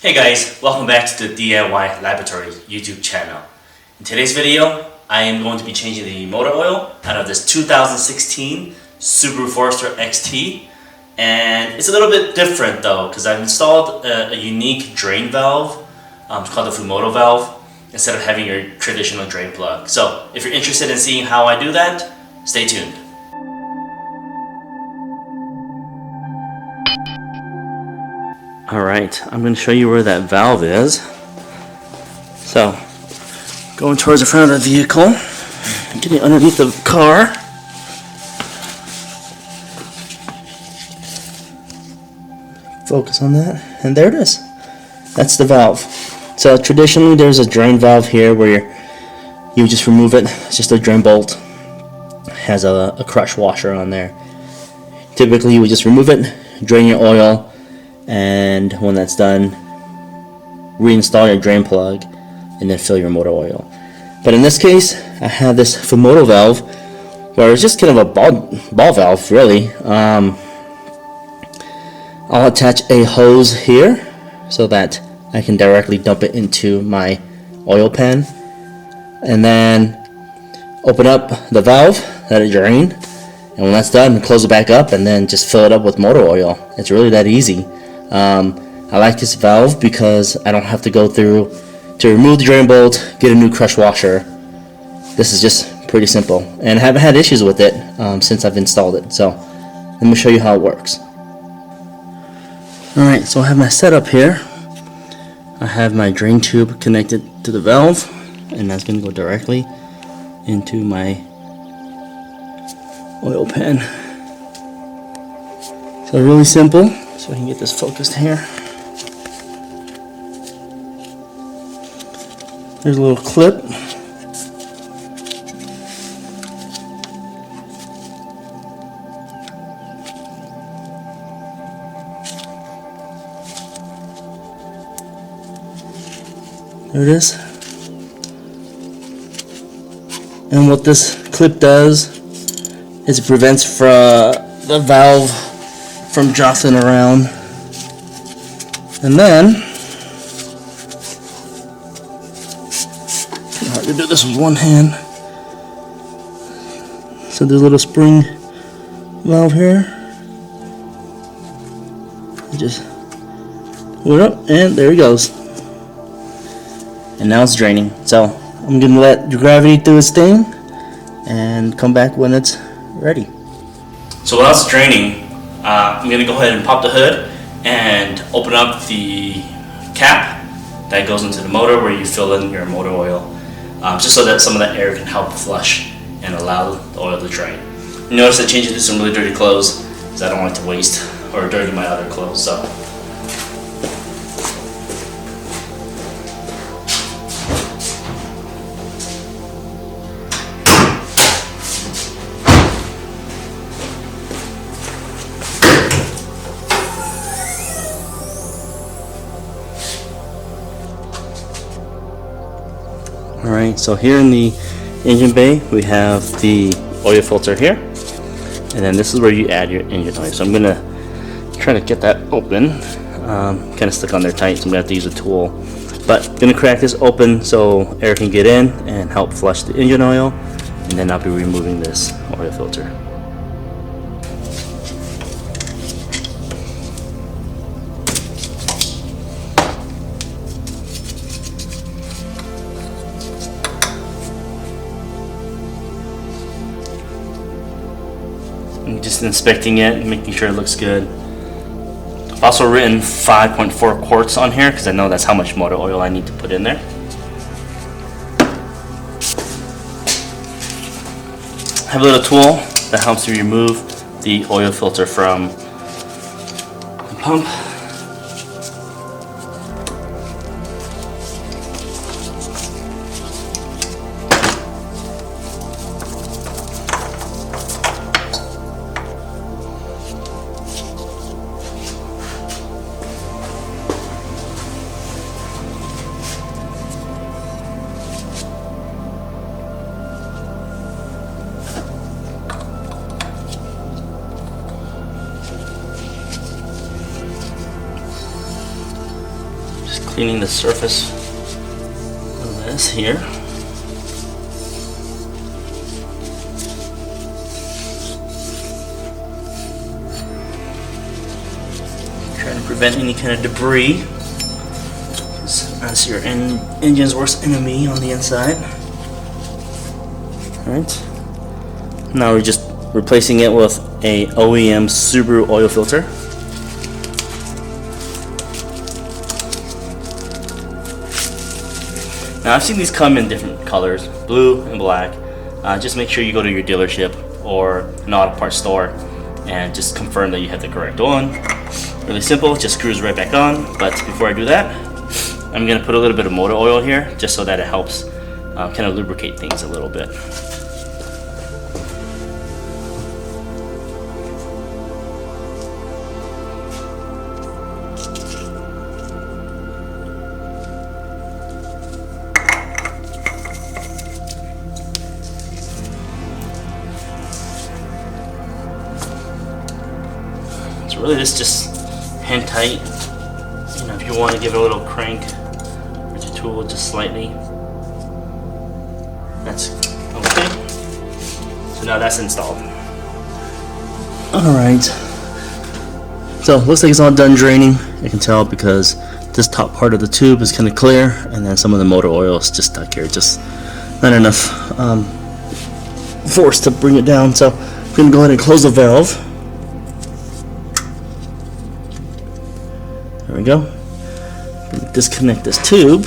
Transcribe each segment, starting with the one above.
Hey guys, welcome back to the DIY Laboratory YouTube channel. In today's video, I am going to be changing the motor oil out of this 2016 Subaru Forester XT. And it's a little bit different though, because I've installed a unique drain valve. It's called the FUMOTO valve, instead of having your traditional drain plug. So if you're interested in seeing how I do that, stay tuned. Alright, I'm going to show you where that valve is. So, going towards the front of the vehicle, getting underneath the car. Focus on that, and there it is. That's the valve. So traditionally there's a drain valve here where you just remove it. It's just a drain bolt. It has a crush washer on there. Typically you would just remove it, drain your oil, and when that's done, reinstall your drain plug and then fill your motor oil. But in this case, I have this FUMOTO valve where it's just kind of a ball valve really. I'll attach a hose here so that I can directly dump it into my oil pan, and then open up the valve, let it drain, and when that's done, close it back up and then just fill it up with motor oil. It's really that easy. I like this valve because I don't have to go through to remove the drain bolt, get a new crush washer. This is just pretty simple, and I haven't had issues with it since I've installed it. So let me show you how it works. Alright, so I have my setup here. I have my drain tube connected to the valve, and that's going to go directly into my oil pan. So really simple. So I can get this focused here. There's a little clip. There it is. And what this clip does is it prevents the valve from jostling around. And then, hard to do this with one hand. So there's a little spring valve here. You just pull it up, and there it goes. And now it's draining. So I'm gonna let the gravity do its thing and come back when it's ready. So while it's draining, I'm going to go ahead and pop the hood and open up the cap that goes into the motor where you fill in your motor oil, just so that some of that air can help flush and allow the oil to drain. You notice I changed it to some really dirty clothes because I don't like to waste or dirty my other clothes. So alright, so here in the engine bay we have the oil filter here, and then this is where you add your engine oil. So I'm going to try to get that open. Kind of stuck on there tight, so I'm going to have to use a tool. But I'm going to crack this open so air can get in and help flush the engine oil, and then I'll be removing this oil filter. I'm just inspecting it, making sure it looks good. I've also written 5.4 quarts on here because I know that's how much motor oil I need to put in there. I have a little tool that helps you remove the oil filter from the pump. Just cleaning the surface of this here. Trying to prevent any kind of debris. That's your engine's worst enemy on the inside. Alright. Now we're just replacing it with a OEM Subaru oil filter. Now I've seen these come in different colors, blue and black. Just make sure you go to your dealership or an auto parts store and just confirm that you have the correct one. Really simple, just screws right back on. But before I do that, I'm going to put a little bit of motor oil here just so that it helps kind of lubricate things a little bit. So really this just hand tight. You know, if you want to give it a little crank with your tool just slightly, that's okay. So now that's installed. Alright, so looks like it's all done draining. I can tell because this top part of the tube is kind of clear, and then some of the motor oil is just stuck here, just not enough force to bring it down. So I'm going to go ahead and close the valve. There we go. Disconnect this tube.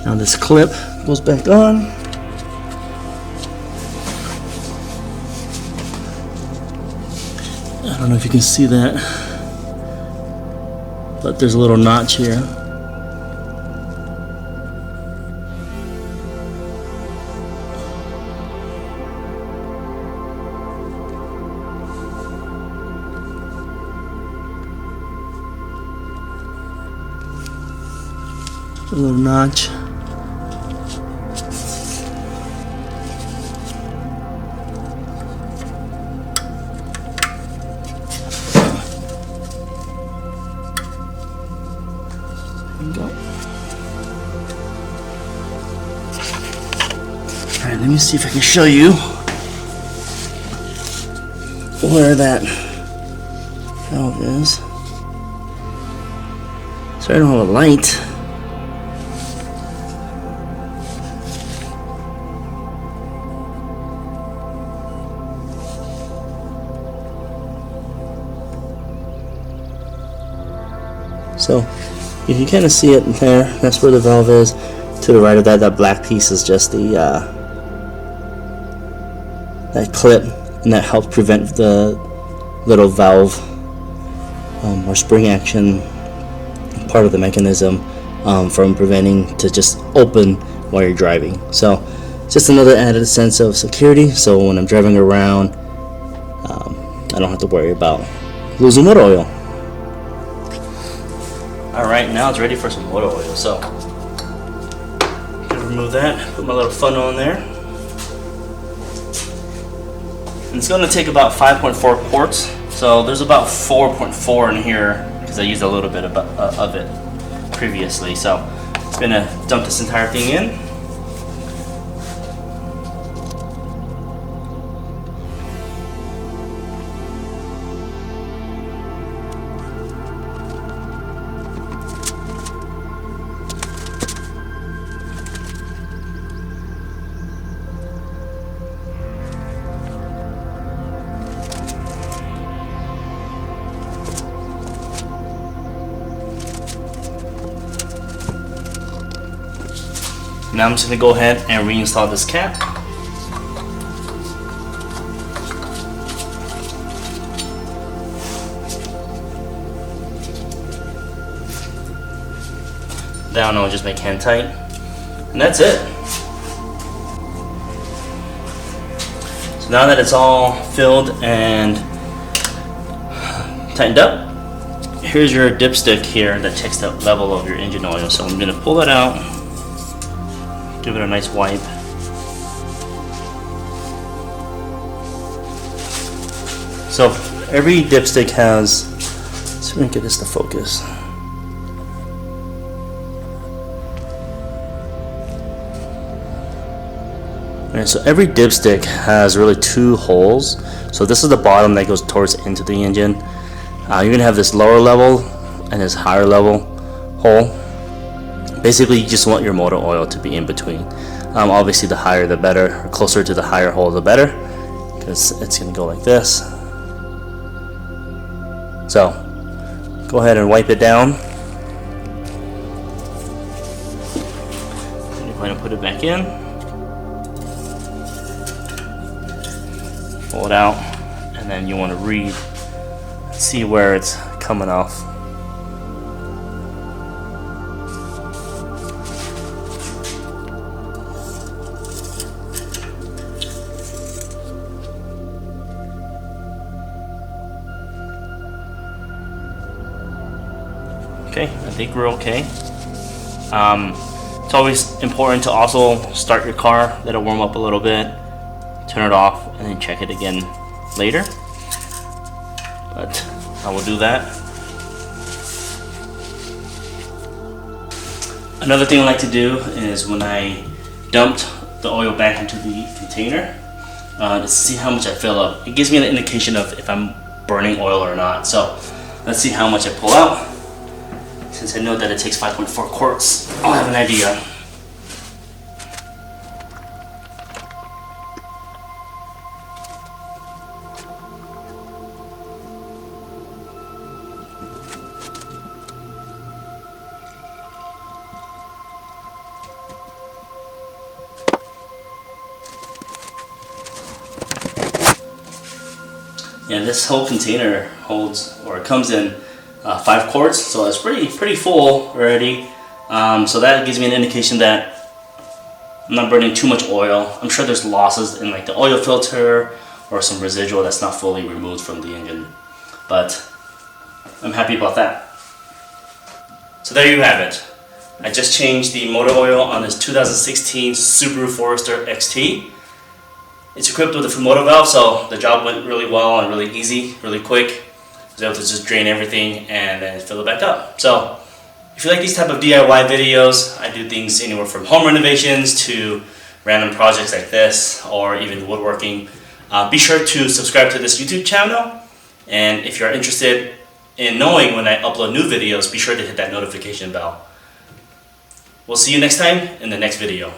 Now this clip goes back on. I don't know if you can see that, but there's a little notch here. A little notch. There we go. Alright, let me see if I can show you where that valve is. So I don't have a light. So you can kind of see it there. That's where the valve is. To the right of that, that black piece is just the that clip, and that helps prevent the little valve or spring action part of the mechanism from preventing to just open while you're driving. So just another added sense of security. So when I'm driving around, I don't have to worry about losing motor oil. Alright, now it's ready for some motor oil. So I'm gonna remove that, put my little funnel in there. And it's gonna take about 5.4 quarts. So there's about 4.4 in here because I used a little bit of it previously. So I'm gonna dump this entire thing in. Now I'm just going to go ahead and reinstall this cap. Down, I'll just make hand tight. And that's it. So now that it's all filled and tightened up, here's your dipstick here that checks the level of your engine oil. So I'm going to pull that out. Give it a nice wipe. So every dipstick has, let's see if we can get this to focus. Alright, so every dipstick has really two holes. So this is the bottom that goes towards into the engine. You're gonna have this lower level and this higher level hole. Basically, you just want your motor oil to be in between. Obviously, the higher the better, or closer to the higher hole the better, because it's gonna go like this. So go ahead and wipe it down. And you're going to put it back in. Pull it out, and then you want to read, see where it's coming off. Okay, I think we're okay. It's always important to also start your car, let it warm up a little bit, turn it off, and then check it again later. But I will do that. Another thing I like to do is when I dumped the oil back into the container, to see how much I fill up. It gives me an indication of if I'm burning oil or not. So let's see how much I pull out. Since I know that it takes 5.4 quarts, I'll have an idea. Yeah, this whole container holds, or it comes in 5 quarts, so it's pretty full already. So that gives me an indication that I'm not burning too much oil. I'm sure there's losses in like the oil filter or some residual that's not fully removed from the engine, but I'm happy about that. So there you have it. I just changed the motor oil on this 2016 Subaru Forester XT. It's equipped with a FUMOTO valve, so the job went really well and really easy, really quick. I was able to just drain everything and then fill it back up. So if you like these type of DIY videos, I do things anywhere from home renovations to random projects like this, or even woodworking. Be sure to subscribe to this YouTube channel, and if you're interested in knowing when I upload new videos, be sure to hit that notification bell. We'll see you next time in the next video.